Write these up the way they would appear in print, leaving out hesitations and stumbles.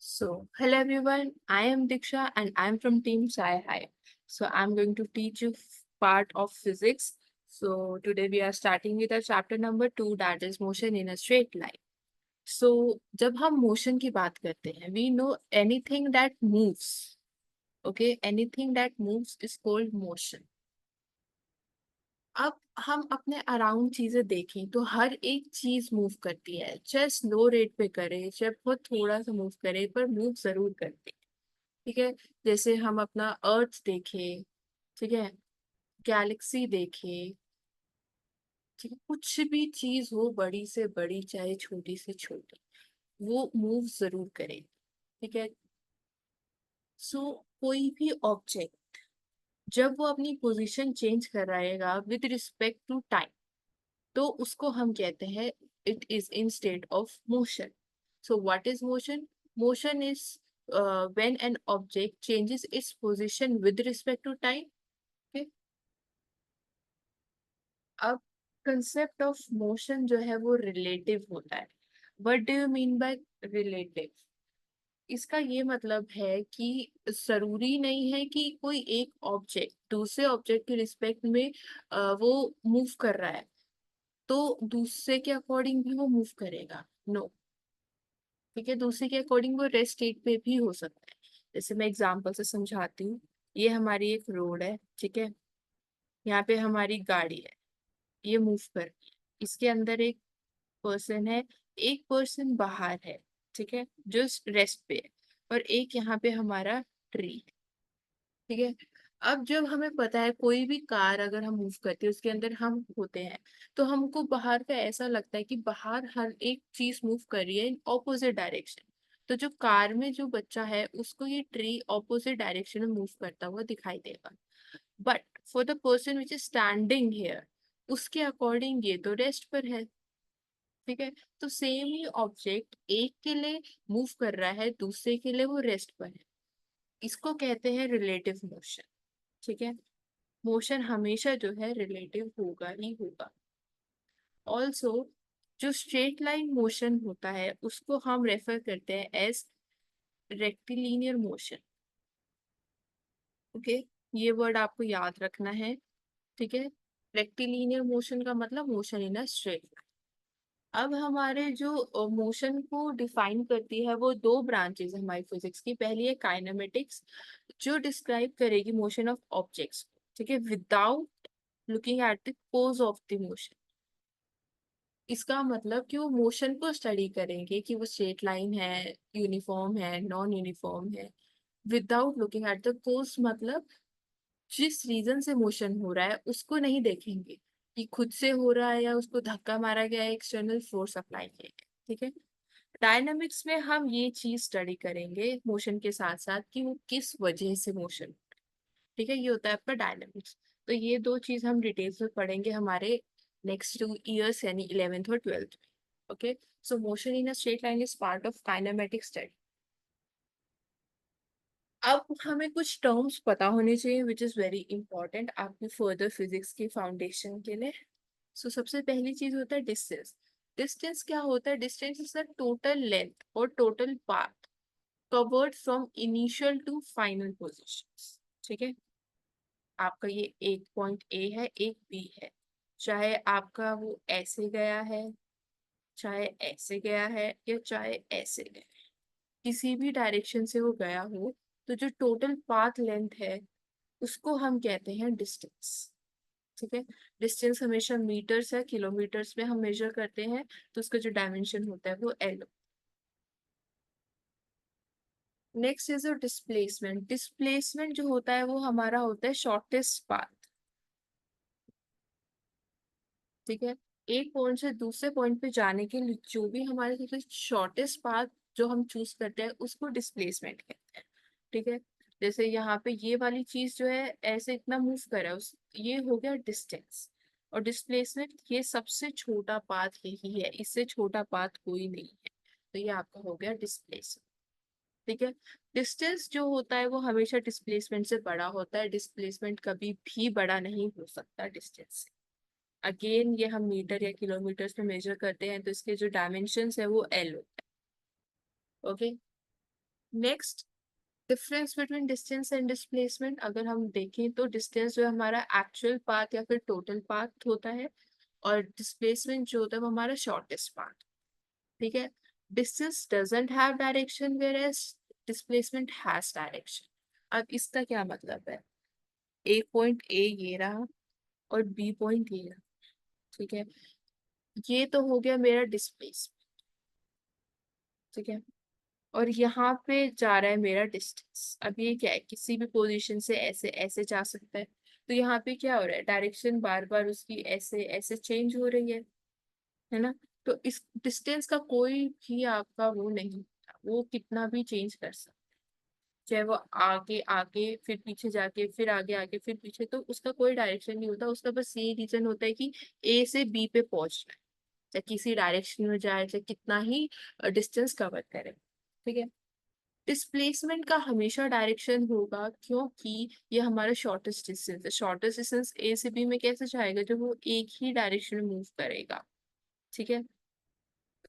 Hello everyone, I am Diksha and I'm from Team Sci High. I'm going to teach you part of physics. Today we are starting with our chapter number 2, that is motion in a straight line. जब हम motion की बात करते हैं, we know anything that moves. Okay, anything that moves is called motion. अब हम अपने around चीजें देखें तो हर एक चीज मूव करती है, चाहे स्लो रेट पे करे चाहे बहुत थोड़ा सा मूव करे, पर मूव जरूर करती है। ठीक है। जैसे हम अपना अर्थ देखें, ठीक है, गैलेक्सी देखें, ठीक है, कुछ भी चीज हो, बड़ी से बड़ी चाहे छोटी से छोटी, वो मूव जरूर करे। ठीक है। सो कोई भी ऑब्जेक्ट जब वो अपनी पोजीशन चेंज कराएगा विद रिस्पेक्ट टू टाइम, तो उसको हम कहते हैं it is in state of motion. So what is motion? Motion is when an object changes its position with respect to time. Okay? अब कंसेप्ट ऑफ मोशन जो है वो रिलेटिव होता है। What do you mean by relative? इसका ये मतलब है कि जरूरी नहीं है कि कोई एक ऑब्जेक्ट दूसरे ऑब्जेक्ट के रिस्पेक्ट में वो मूव कर रहा है तो दूसरे के अकॉर्डिंग भी वो मूव करेगा। नो। ठीक है, दूसरे के अकॉर्डिंग वो रेस्ट स्टेट पे भी हो सकता है। जैसे मैं एग्जांपल से समझाती हूँ। ये हमारी एक रोड है, ठीक है, यहाँ पे हमारी गाड़ी है, ये मूव कर रही है, इसके अंदर एक पर्सन है, एक पर्सन बाहर है, ठीक है, जो रेस्ट पे है, और एक यहाँ पे हमारा ट्री है। ठीक है। अब जब हमें पता है कोई भी कार अगर हम मूव करते हैं उसके अंदर हम होते हैं, तो हमको बाहर का ऐसा लगता है कि बाहर हर एक चीज मूव कर रही है इन ऑपोजिट डायरेक्शन। तो जो कार में जो बच्चा है उसको ये ट्री ऑपोजिट डायरेक्शन में मूव करता हुआ दिखाई देगा। But for the person which is standing here, उसके अकॉर्डिंग ये तो रेस्ट पर है। ठीक है। तो सेम ही ऑब्जेक्ट एक के लिए मूव कर रहा है, दूसरे के लिए वो रेस्ट पर है। इसको कहते हैं रिलेटिव मोशन। ठीक है। मोशन हमेशा जो है रिलेटिव होगा ही होगा। ऑल्सो जो स्ट्रेट लाइन मोशन होता है उसको हम रेफर करते हैं एज रेक्टिलिनियर मोशन। ओके, ये वर्ड आपको याद रखना है। ठीक है। रेक्टिलिनियर मोशन का मतलब मोशन इन अ स्ट्रेट। अब हमारे जो मोशन को डिफाइन करती है वो दो ब्रांचेस है हमारी फिजिक्स की। पहली है काइनेमेटिक्स, जो डिस्क्राइब करेगी मोशन ऑफ ऑब्जेक्ट्स। ठीक है, without looking at the cause of the motion. इसका मतलब कि वो मोशन को स्टडी करेंगे कि वो स्ट्रेट लाइन है, यूनिफॉर्म है, नॉन यूनिफॉर्म है, without looking at the cause. मतलब जिस रीजन से मोशन हो रहा है उसको नहीं देखेंगे कि खुद से हो रहा है या उसको धक्का मारा गया है, एक्सटर्नल फोर्स अप्लाई किया गया। ठीक है। डायनामिक्स में हम ये चीज स्टडी करेंगे मोशन के साथ साथ कि वो किस वजह से मोशन। ठीक है, ये होता है आपका डायनामिक्स। तो ये दो चीज हम डिटेल्स में पढ़ेंगे हमारे नेक्स्ट 2 इयर्स यानी 11th और 12th में। Okay. So motion in a straight line is part of kinematic study. अब हमें कुछ टर्म्स पता होने चाहिए विच इज वेरी इंपॉर्टेंट आपकी फर्दर फिजिक्स के फाउंडेशन के लिए। सबसे पहली चीज होता है डिस्टेंस। डिस्टेंस क्या होता है? Distance is the total length और total path covered from initial to final position. ठीक है। आपका ये एक पॉइंट ए है, एक बी है, चाहे आपका वो ऐसे गया है, चाहे ऐसे गया है, या चाहे ऐसे गया है, किसी भी डायरेक्शन से वो गया हो, तो जो टोटल पाथ लेंथ है उसको हम कहते हैं डिस्टेंस। ठीक है। डिस्टेंस हमेशा मीटर्स है, किलोमीटर्स में हम मेजर करते हैं, तो उसका जो डायमेंशन होता है वो L. Next is displacement. Displacement जो होता है वो हमारा होता है शॉर्टेस्ट पाथ। ठीक है। एक पॉइंट से दूसरे पॉइंट पे जाने के लिए जो भी हमारे सबसे शॉर्टेस्ट पाथ जो हम चूज करते हैं उसको डिस्प्लेसमेंट कहते हैं। ठीक है। जैसे यहाँ पे ये वाली चीज जो है ऐसे इतना मूव कर रहा है उस, ये हो गया डिस्टेंस। और डिस्प्लेसमेंट ये सबसे छोटा पाथ यही है, इससे छोटा पाथ कोई नहीं है, तो ये आपका हो गया डिस्प्लेसमेंट। ठीक है। डिस्टेंस जो होता है वो हमेशा डिस्प्लेसमेंट से बड़ा होता है, डिस्प्लेसमेंट कभी भी बड़ा नहीं हो सकता डिस्टेंस से। अगेन ये हम मीटर या किलोमीटर में मेजर करते हैं, तो इसके जो डायमेंशन है वो एल होता है। Okay. Next, difference between distance and displacement. अगर हम देखें तो डिस्टेंस जो है हमारा एक्चुअल पाथ या फिर टोटल पाथ होता है, और डिस्प्लेसमेंट जो होता है वो हमारा शॉर्टेस्ट पाथ। ठीक है। Distance doesn't have direction whereas displacement has direction. अब इसका क्या मतलब है? ए पॉइंट ए ये रहा और बी पॉइंट ये रहा। ठीक है। ये तो हो गया मेरा डिस्प्लेस। ठीक है। और यहाँ पे जा रहा है मेरा डिस्टेंस। अब ये क्या है, किसी भी पोजीशन से ऐसे ऐसे जा सकता है। तो यहाँ पे क्या हो रहा है, डायरेक्शन बार बार उसकी ऐसे ऐसे चेंज हो रही है ना। तो इस डिस्टेंस का कोई भी आपका वो नहीं, वो कितना भी चेंज कर सकता है। चाहे वो आगे आगे फिर पीछे जाके फिर आगे आगे फिर पीछे, तो उसका कोई डायरेक्शन नहीं होता। उसका बस ये रीजन होता है कि ए से बी पे पहुंचना है, चाहे किसी डायरेक्शन में जाए, चाहे कितना ही डिस्टेंस कवर करे। ठीक है। डिस्प्लेसमेंट का हमेशा डायरेक्शन होगा, क्योंकि ये हमारा शॉर्टेस्ट डिस्टेंस है। शॉर्टेस्ट डिस्टेंस ए से बी में कैसे जाएगा, जब वो एक ही डायरेक्शन में मूव करेगा। ठीक है।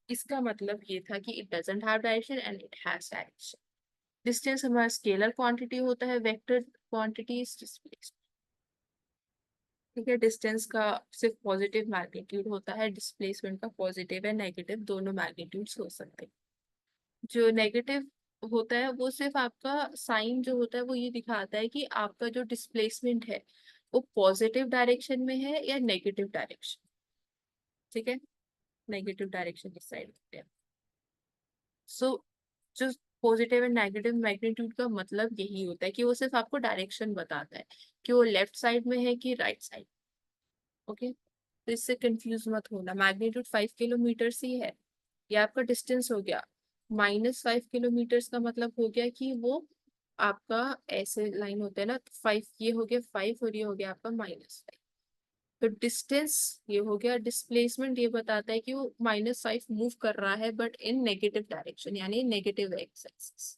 इसका मतलब ये था कि it doesn't have direction and it has direction. Distance हमारा स्केलर क्वांटिटी होता है, वेक्टर क्वांटिटी इज डिस्प्लेसमेंट। ठीक है। डिस्टेंस का सिर्फ पॉजिटिव मैग्नीट्यूड होता है, डिस्प्लेसमेंट का पॉजिटिव है नेगेटिव दोनों मैग्नीट्यूड्स हो सकते हैं। जो नेगेटिव होता है वो सिर्फ आपका साइन जो होता है वो ये दिखाता है कि आपका जो डिस्प्लेसमेंट है वो पॉजिटिव डायरेक्शन में है या नेगेटिव डायरेक्शन। ठीक है। नेगेटिव डायरेक्शन इस साइड होते हैं। सो जो पॉजिटिव एंड नेगेटिव मैग्नीट्यूड का मतलब यही होता है कि वो सिर्फ आपको डायरेक्शन बताता है कि वो लेफ्ट साइड में है कि राइट साइड। ओके। तो इससे कंफ्यूज मत होना। मैग्नीट्यूड 5 किलोमीटर ही है, ये आपका डिस्टेंस हो गया। -5 किलोमीटर का मतलब हो गया कि वो आपका ऐसे लाइन होते हैं ना, 5 ये हो गया 5 और ये हो गया आपका -5। तो डिस्टेंस ये हो गया। डिस्प्लेसमेंट ये बताता है कि वो -5 मूव कर रहा है बट इन नेगेटिव डायरेक्शन, यानी नेगेटिव एक्स एक्सिस।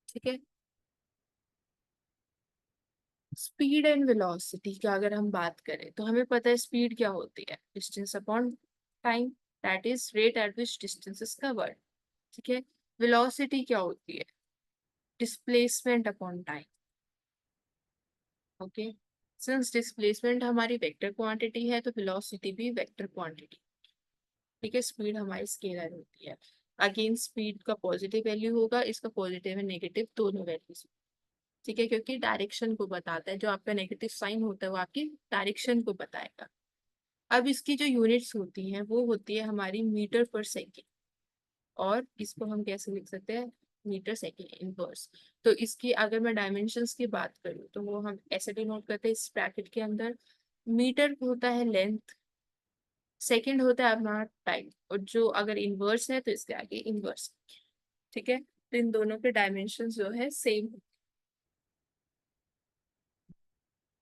ठीक है। स्पीड एंड वेलोसिटी का अगर हम बात करें तो हमें पता है स्पीड क्या होती है, distance upon time, that is rate at which distance is covered. ठीक है। वेलोसिटी क्या होती है, displacement upon time. Okay. Since displacement हमारी वेक्टर क्वांटिटी है तो वेलोसिटी भी वेक्टर क्वांटिटी। ठीक है। स्पीड हमारी स्केलर होती है। अगेन स्पीड का पॉजिटिव वैल्यू होगा, इसका पॉजिटिव एंड नेगेटिव दोनों वैल्यूज। ठीक है। क्योंकि डायरेक्शन को बताता है, जो आपका नेगेटिव साइन होता है वो आपकी डायरेक्शन को बताएगा। अब इसकी जो यूनिट्स होती हैं वो होती है हमारी मीटर पर सेकेंड, और इसको हम कैसे लिख सकते हैं, मीटर सेकेंड इनवर्स। तो इसकी अगर मैं डायमेंशंस की बात करूँ तो वो हम ऐसे डिनोट करते हैं इस ब्रैकेट के अंदर। मीटर होता है लेंथ, सेकंड होता है अपना टाइम, और जो अगर इनवर्स है तो इसके आगे इनवर्स। ठीक है। तो इन दोनों के डायमेंशन जो है सेम।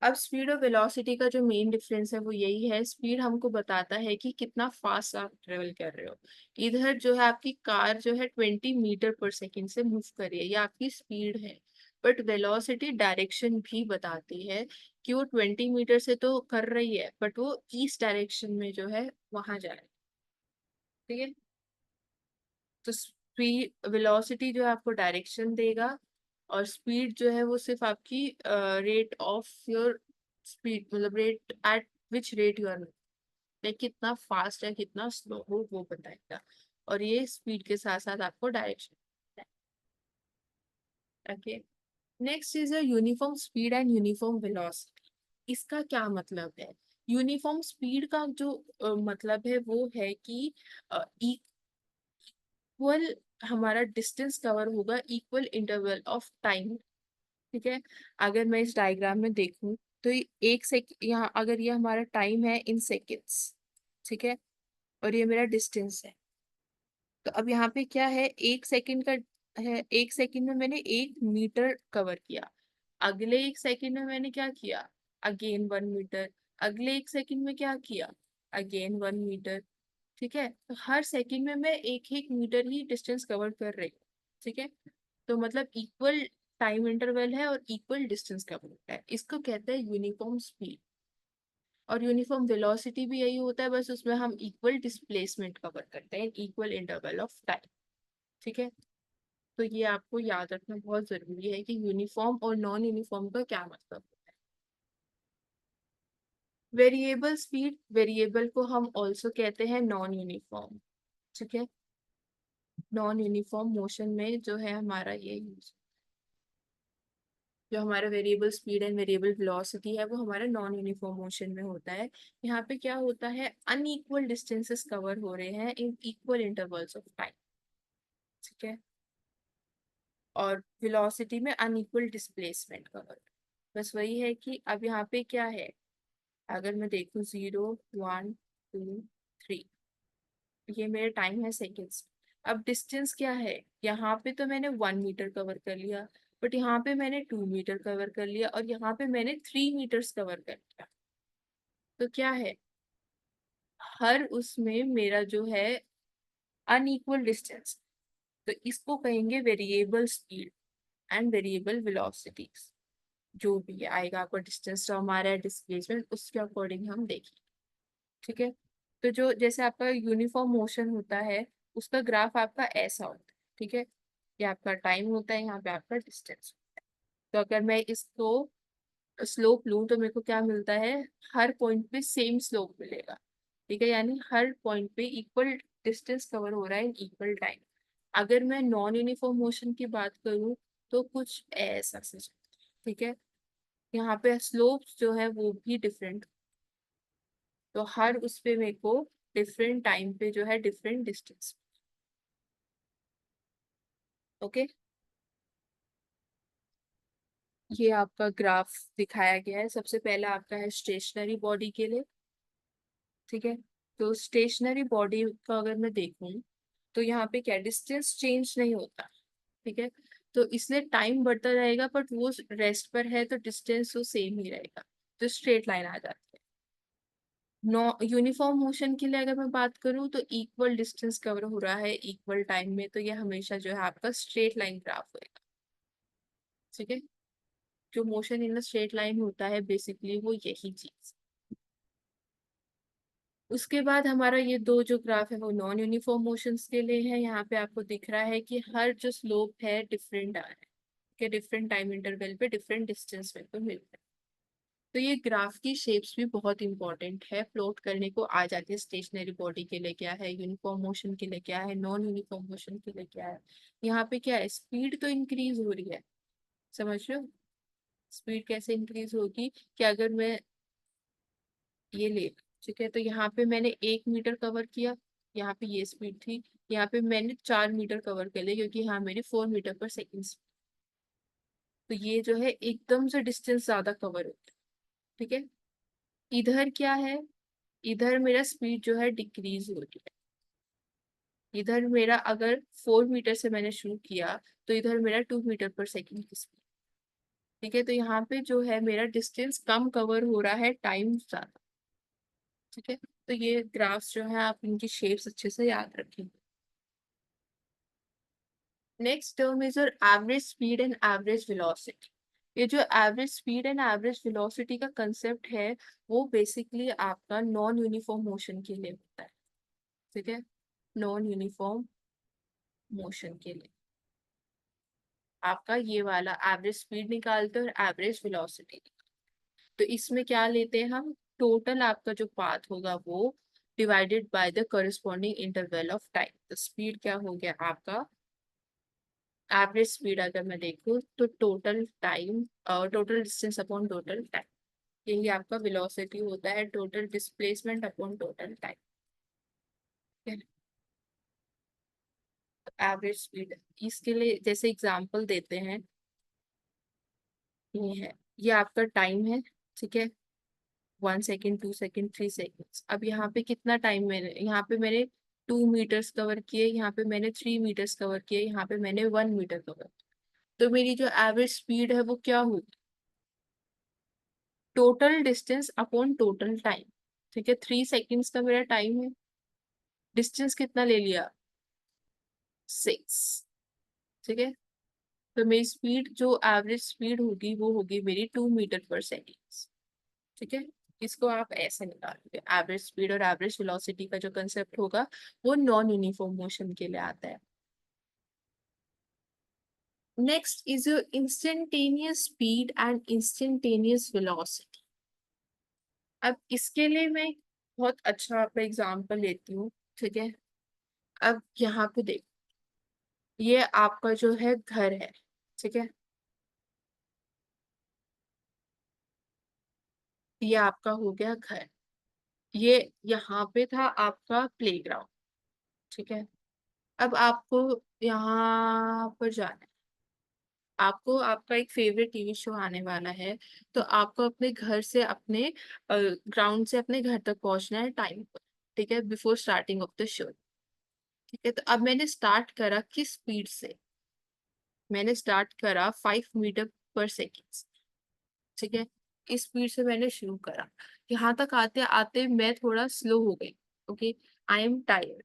अब स्पीड और वेलोसिटी का जो मेन डिफरेंस है वो यही है, स्पीड हमको बताता है कि कितना फास्ट आप ट्रेवल कर रहे हो। इधर जो है आपकी कार जो है 20 मीटर पर सेकेंड से मूव कर रही है, ये आपकी स्पीड है। बट वेलोसिटी डायरेक्शन भी बताती है कि वो 20 मीटर से तो कर रही है बट वो ईस्ट डायरेक्शन में जो है वहां जा रही है। ठीक है। तो स्पीड वेलोसिटी जो है आपको डायरेक्शन देगा, और स्पीड जो है वो सिर्फ आपकी रेट ऑफ योर स्पीड, मतलब rate at which rate you are, like कितना फास्ट है कितना स्लो हो वो बताएगा। और ये स्पीड के साथ साथ आपको direction. Okay. Next is a uniform speed and uniform velocity. इसका क्या मतलब है? यूनिफॉर्म स्पीड का जो मतलब है वो है कि इक्वल हमारा डिस्टेंस कवर होगा इक्वल इंटरवल ऑफ टाइम। ठीक है। अगर मैं इस डायग्राम में देखूं तो ये एक सेक यहाँ अगर ये हमारा टाइम है इन सेकेंड्स, ठीक है, और ये मेरा डिस्टेंस है। तो अब यहाँ पे क्या है, 1 सेकंड का है, 1 सेकंड में मैंने 1 मीटर कवर किया। अगले 1 सेकंड में मैंने क्या किया, अगेन 1 मीटर। अगले 1 सेकंड में क्या किया, अगेन 1 मीटर। ठीक है। तो हर सेकंड में मैं एक एक मीटर ही डिस्टेंस कवर कर रही हूँ। ठीक है। तो मतलब इक्वल टाइम इंटरवल है और इक्वल डिस्टेंस कवर होता है, इसको कहते हैं यूनिफॉर्म स्पीड। और यूनिफॉर्म वेलोसिटी भी यही होता है, बस उसमें हम इक्वल डिस्प्लेसमेंट कवर करते हैं इक्वल इंटरवल ऑफ टाइम। ठीक है। तो ये आपको याद रखना बहुत जरूरी है कि यूनिफॉर्म और नॉन यूनिफॉर्म का क्या मतलब है। वेरिएबल स्पीड, वेरिएबल को हम ऑल्सो कहते हैं नॉन यूनिफॉर्म। ठीक है, नॉन यूनिफॉर्म मोशन में जो है हमारा ये यूज, जो हमारा variable speed and variable velocity है वो हमारा नॉन यूनिफॉर्म मोशन में होता है। यहाँ पे क्या होता है, अनइक्वल डिस्टेंसेस कवर हो रहे हैं in equal intervals of time. ठीक है, और वेलोसिटी में अनइक्वल डिस्प्लेसमेंट कवर। बस वही है कि अब यहाँ पे क्या है, अगर मैं देखूं 0 1 2 3, ये मेरा टाइम है सेकेंड्स। अब डिस्टेंस क्या है, यहाँ पे तो मैंने 1 मीटर कवर कर लिया, बट यहाँ पे मैंने 2 मीटर कवर कर लिया, और यहाँ पे मैंने 3 मीटर्स कवर कर लिया। तो क्या है, हर उसमें मेरा जो है अनइक्वल डिस्टेंस, तो इसको कहेंगे variable speed and variable velocities. जो भी आएगा आपका डिस्टेंस जो हमारा डिस्प्लेसमेंट उसके अकॉर्डिंग हम देखेंगे। ठीक है, तो जो जैसे आपका यूनिफॉर्म मोशन होता है उसका ग्राफ आपका ऐसा होता है। ठीक है, ये आपका टाइम होता है, यहाँ पे आपका डिस्टेंस। तो अगर मैं इसको स्लोप लूँ तो मेरे को क्या मिलता है, हर पॉइंट पे सेम स्लोप मिलेगा। ठीक है, यानी हर पॉइंट पे इक्वल डिस्टेंस कवर हो रहा है इन इक्वल टाइम। अगर मैं नॉन यूनिफॉर्म मोशन की बात करूँ तो कुछ ऐसा से, ठीक है, यहाँ पे स्लोप जो है वो भी डिफरेंट, तो हर उस पे मेरे को डिफरेंट टाइम पे जो है डिफरेंट डिस्टेंस। ओके, ये आपका ग्राफ दिखाया गया है। सबसे पहला आपका है स्टेशनरी बॉडी के लिए। ठीक है, तो स्टेशनरी बॉडी का अगर मैं देखूं तो यहाँ पे क्या डिस्टेंस चेंज नहीं होता। ठीक है, तो इसलिए टाइम बढ़ता रहेगा बट वो रेस्ट पर है तो डिस्टेंस वो सेम ही रहेगा, तो स्ट्रेट लाइन आ जाती है। नो यूनिफॉर्म मोशन के लिए अगर मैं बात करूँ तो इक्वल डिस्टेंस कवर हो रहा है इक्वल टाइम में, तो ये हमेशा जो है आपका स्ट्रेट लाइन ग्राफ होएगा। ठीक है, जो मोशन इन स्ट्रेट लाइन होता है बेसिकली वो यही चीज। उसके बाद हमारा ये दो जो ग्राफ है वो नॉन यूनिफॉर्म मोशंस के लिए है। यहाँ पे आपको दिख रहा है कि हर जो स्लोप है डिफरेंट आ रहा है कि डिफरेंट टाइम इंटरवल पे डिफरेंट डिस्टेंस में को मिल रहा है। तो ये ग्राफ की शेप्स भी बहुत इंपॉर्टेंट है, प्लॉट करने को आ जाती है स्टेशनरी बॉडी के लिए क्या है, यूनिफॉर्म मोशन के लिए क्या है, नॉन यूनिफॉर्म मोशन के लिए क्या है। यहाँ पे क्या है, स्पीड तो इंक्रीज हो रही है, समझ रहे हो। स्पीड कैसे इंक्रीज होगी कि अगर मैं ये ले, ठीक है, तो यहाँ पे मैंने 1 मीटर कवर किया, यहाँ पे ये स्पीड थी, यहाँ पे मैंने 4 मीटर कवर कर लिया क्योंकि यहाँ मेरी 4 मीटर पर सेकेंड। तो ये जो है एकदम से डिस्टेंस ज्यादा कवर होता है। ठीक है, इधर क्या है, इधर मेरा स्पीड जो है डिक्रीज हो रही है। इधर मेरा अगर 4 मीटर से मैंने शुरू किया तो इधर मेरा 2 मीटर पर सेकेंड की स्पीड। ठीक है, तो यहाँ पे जो है मेरा डिस्टेंस कम कवर हो रहा है, टाइम ज्यादा। ठीक है, तो ये ग्राफ्स जो है आप इनकी शेप्स अच्छे से याद रखेंगे। Next term is your average speed and average velocity. ये जो average speed and average velocity का कंसेप्ट है वो बेसिकली आपका नॉन यूनिफॉर्म मोशन के लिए होता है। ठीक है, नॉन यूनिफॉर्म मोशन के लिए आपका ये वाला एवरेज स्पीड निकालते हैं और एवरेज वेलोसिटी। तो इसमें क्या लेते हैं हम, टोटल आपका जो पाथ होगा वो divided by the corresponding interval of time. तो स्पीड क्या हो गया आपका, एवरेज स्पीड अगर मैं देखूँ तो total time, total distance upon total time. यही आपका वेलोसिटी होता है, total displacement upon total time. Average speed, इसके लिए जैसे एग्जांपल देते हैं, ये है, ये आपका टाइम है। ठीक है, 1 सेकेंड, 2 सेकेंड, 3 सेकेंड्स। अब यहाँ पे कितना टाइम, मैंने यहाँ पे मैंने 2 मीटर्स कवर किए, यहाँ पे मैंने 3 मीटर्स कवर किए, यहाँ पे मैंने 1 मीटर कवर। तो मेरी जो एवरेज स्पीड है वो क्या होगी, total distance upon total time. ठीक है, 3 सेकेंड्स का मेरा टाइम है, डिस्टेंस कितना ले लिया, 6। ठीक है, तो मेरी स्पीड जो एवरेज स्पीड होगी वो होगी मेरी 2 मीटर पर सेकेंड। ठीक है, इसको आप ऐसे निकालोगे, एवरेज स्पीड और एवरेज वेलोसिटी का जो कंसेप्ट होगा वो नॉन यूनिफॉर्म मोशन के लिए आता है। Next is your instantaneous speed and instantaneous velocity. अब इसके लिए मैं बहुत अच्छा आपका एग्जांपल लेती हूँ, ठीक है। अब यहाँ पे देख, ये आपका जो है घर है, ठीक है। ये आपका हो गया घर। ये यहाँ पे था आपका प्लेग्राउंड, ठीक है। अब आपको यहाँ पर जाना है। आपको आपका एक फेवरेट टीवी शो आने वाला है, तो आपको अपने घर से अपने ग्राउंड से अपने घर तक पहुंचना है टाइम पर, ठीक है, before starting of the show. ठीक है, तो अब मैंने स्टार्ट करा किस स्पीड से? मैंने स्टार्ट करा 5 मीटर पर सेकेंड, ठीक है। इस स्पीड से मैंने शुरू करा। यहाँ तक आते आते मैं थोड़ा स्लो हो गई। Okay, I am tired.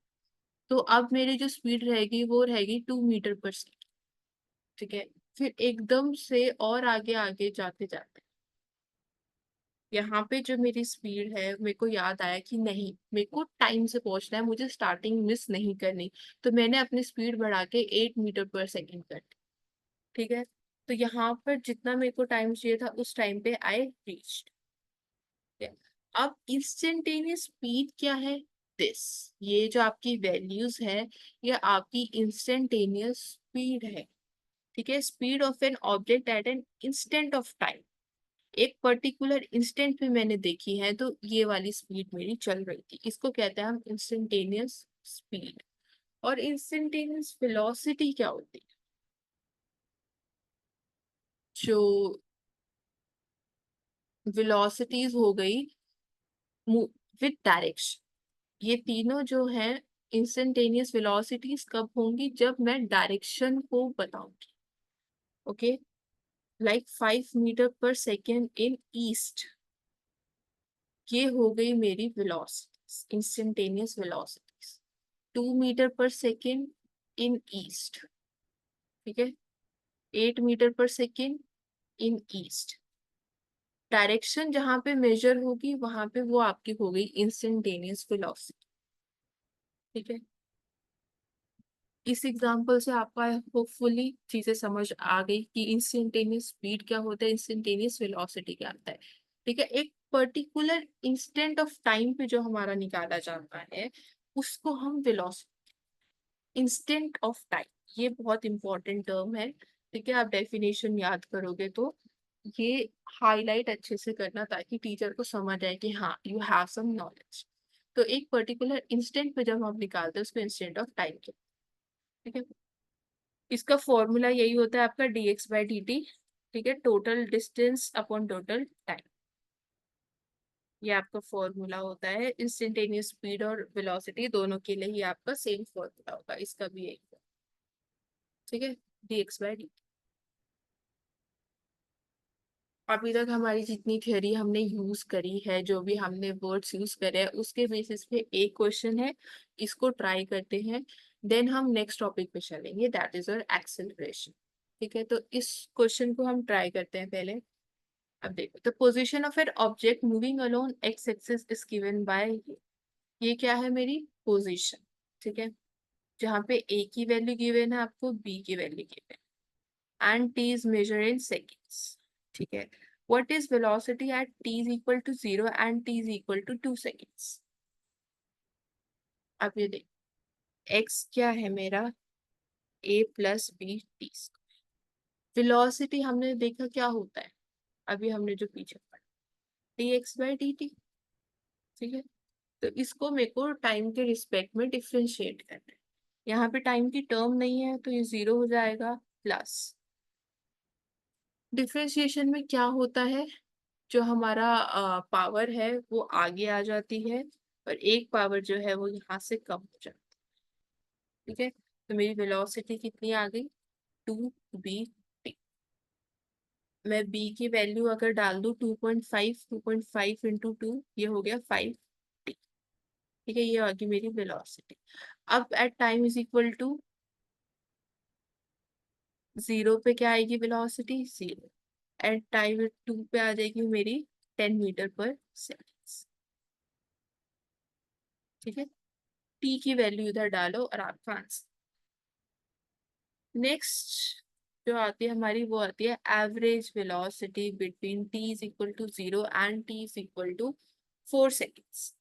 तो अब मेरी जो स्पीड रहेगी वो रहेगी 2 मीटर पर सेकेंड, ठीक है। फिर एकदम से और आगे आगे जाते जाते यहाँ पे जो मेरी स्पीड है, मेरे को याद आया कि नहीं, मेरे को टाइम से पहुंचना है, मुझे स्टार्टिंग मिस नहीं करनी। तो मैंने अपनी स्पीड बढ़ा के 8 मीटर पर सेकेंड कर दी, ठीक है। तो यहाँ पर जितना मेरे को टाइम चाहिए था उस टाइम पे आई रीच्ड। अब इंस्टेंटेनियस स्पीड क्या है? दिस, ये जो आपकी वैल्यूज है, ये आपकी इंस्टेंटेनियस स्पीड है, ठीक है। Speed of an object at an instant of time, एक पर्टिकुलर इंस्टेंट पे मैंने देखी है, तो ये वाली स्पीड मेरी चल रही थी, इसको कहते हैं हम इंस्टेंटेनियस स्पीड। और इंस्टेंटेनियस वेलोसिटी क्या होती है? जो वेलोसिटीज हो गई विद डायरेक्शन, ये तीनों जो है इंस्टेंटेनियस वेलोसिटीज कब होंगी? जब मैं डायरेक्शन को बताऊंगी। ओके, लाइक 5 मीटर पर सेकेंड इन ईस्ट, ये हो गई मेरी वेलोसिटीज, इंस्टेंटेनियस वेलोसिटीज। 2 मीटर पर सेकेंड इन ईस्ट, ठीक है। 8 मीटर पर सेकेंड इन ईस्ट, डायरेक्शन जहां पे मेजर होगी वहां पे वो आपकी हो गई इंस्टेंटेनियस वेलोसिटी, ठीक है। इस एग्जांपल से आपका होपफुली चीजें समझ आ गई कि इंस्टेंटेनियस स्पीड क्या होता है, इंस्टेंटेनियस वेलोसिटी क्या होता है, ठीक है। एक पर्टिकुलर इंस्टेंट ऑफ टाइम पे जो हमारा निकाला जाता है उसको हम वेलोसिटी, इंस्टेंट ऑफ टाइम, ये बहुत इंपॉर्टेंट टर्म है, ठीक है। आप डेफिनेशन याद करोगे तो ये हाईलाइट अच्छे से करना, ताकि टीचर को समझ आए कि हाँ यू हैव सम नॉलेज। तो एक पर्टिकुलर इंस्टेंट पे जब हम निकालते हैं उसको इंस्टेंट ऑफ टाइम, ठीक है। इसका फॉर्मूला यही होता है आपका dx/dt, ठीक है, total distance upon total time. ये आपका फॉर्मूला होता है इंस्टेंटेनियस स्पीड और वेलोसिटी दोनों के लिए ही आपका सेम फॉर्मूला होगा, इसका भी यही होगा, ठीक है, dx/dt। अभी तक हमारी जितनी थ्योरी हमने यूज करी है, जो भी हमने वर्ड्स यूज करे हैं, उसके बेसिस पे एक क्वेश्चन है, इसको ट्राई करते हैं। देन हम नेक्स्ट टॉपिक पे चलेंगे, दैट इज और एक्सेलरेशन, ठीक है। तो इस क्वेश्चन को हम ट्राई करते हैं पहले। अब देखो, the position of an object moving alone x axis is given by, ये क्या है मेरी पोजीशन, ठीक है। जहाँ पे ए की वैल्यू गिवन है, आपको बी की वैल्यू गिवन है, and T is measure in seconds, ठीक है। What is velocity at T is equal to 0 and T is equal to 2 seconds? अब ये देख, एक्स क्या है मेरा, A plus B T. Velocity हमने देखा क्या होता है, अभी हमने जो पीछे पढ़ा, dx/dt, ठीक है। तो इसको मेरे को टाइम के रिस्पेक्ट में डिफ्रेंशिएट करना है। यहाँ पे टाइम की टर्म नहीं है तो ये 0 हो जाएगा, प्लस डिफ्रेंशिएशन में क्या होता है, जो हमारा पावर है वो आगे आ जाती है, और एक पावर जो है वो यहाँ से कम हो जाती है, ठीक है। तो मेरी वेलोसिटी कितनी आ गई, 2b। मैं b की वैल्यू अगर डाल दूं 2.5, 2.5 इंटू 2, ये हो गया 5t, ठीक है। ये आ गई मेरी वेलोसिटी। अब at time is equal to 0 पे क्या आएगी वेलोसिटी, 0। एट टाइम 2 पे आ जाएगी मेरी 10 मीटर पर सेकेंड, ठीक है। टी की वैल्यू इधर डालो और आपका आंसर। नेक्स्ट, जो आती है हमारी वो आती है average velocity between t is equal to 0 and t is equal to 4 seconds.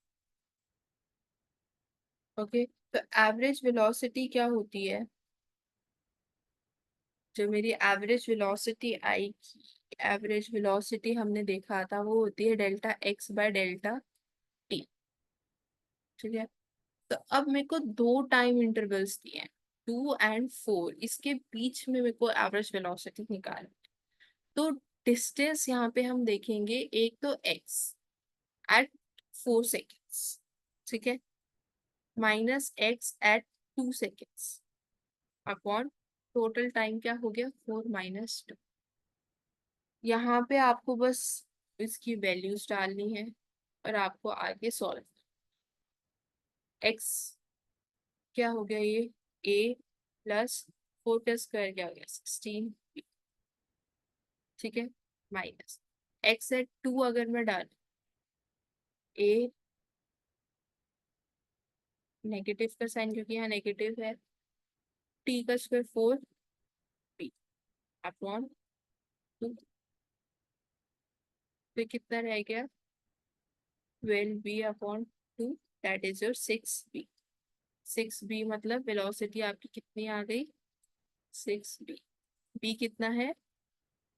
Okay, तो एवरेज वेलोसिटी क्या होती है? जो मेरी एवरेज वेलोसिटी आएगी, एवरेज वेलोसिटी हमने देखा था वो होती है delta X by delta T. ठीक है, तो अब मेरे को दो टाइम इंटरवल्स दिए हैं, 2 और 4, इसके बीच में मेरे को एवरेज वेलोसिटी निकाल। तो डिस्टेंस यहाँ पे हम देखेंगे, एक तो एक्स एट 4 सेकेंड्स, ठीक है, minus X at 2 seconds upon total time क्या हो गया 4 - 2। यहाँ पे आपको बस इसकी वैल्यूज डालनी है और आपको आगे सॉल्व। एक्स क्या हो गया, ये ए प्लस 4 का स्क्वायर क्या हो गया 16, ठीक है, माइनस एक्स एट 2 अगर मैं डाल, ए नेगेटिव का साइन क्योंकि यहाँ नेगेटिव है, टी का स्क्वायर 4 बी अपॉन 2, तो कितना रह गया 12 b/2, that is your 6 b। 6 b मतलब वेलोसिटी आपकी कितनी आ गई 6 b। b कितना है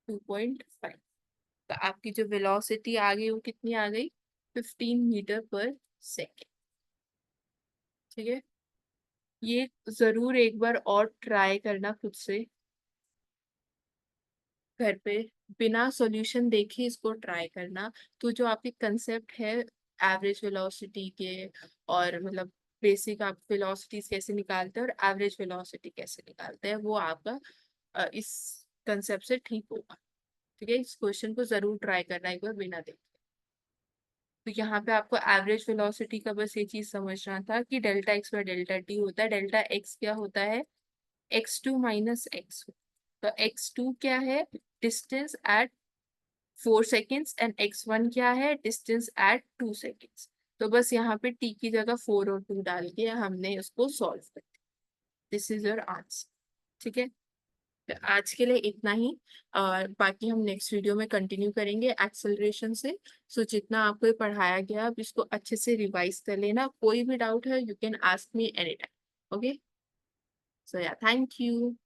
2.5। तो आपकी जो वेलोसिटी आ गई वो कितनी आ गई 15 मीटर पर सेकेंड। ठीक है, ये जरूर एक बार और ट्राई करना खुद से घर पे, बिना सॉल्यूशन देखे इसको ट्राई करना। तो जो आपके कंसेप्ट है एवरेज वेलोसिटी के, और मतलब बेसिक आप वेलोसिटीज कैसे निकालते हैं और एवरेज वेलोसिटी कैसे निकालते हैं, वो आपका इस कंसेप्ट से ठीक होगा। ठीक है, इस क्वेश्चन को जरूर ट्राई करना एक बार बिना देखे। तो यहाँ पे आपको एवरेज वेलोसिटी का बस ये चीज समझना था कि delta X by delta T होता है। डेल्टा एक्स क्या होता है x2 माइनस एक्स। तो x2 क्या है distance eight 4 seconds and x1 क्या है डिस्टेंस एट 2 सेकेंड्स। तो बस यहाँ पे t की जगह 4 और 2 डाल के हमने उसको सॉल्व कर दिया। This is your answer. ठीक है, तो आज के लिए इतना ही, और बाकी हम नेक्स्ट वीडियो में कंटिन्यू करेंगे एक्सेलरेशन से। सो जितना आपको ये पढ़ाया गया आप इसको अच्छे से रिवाइज कर लेना, कोई भी डाउट है you can ask me any time. Okay, so या थैंक यू।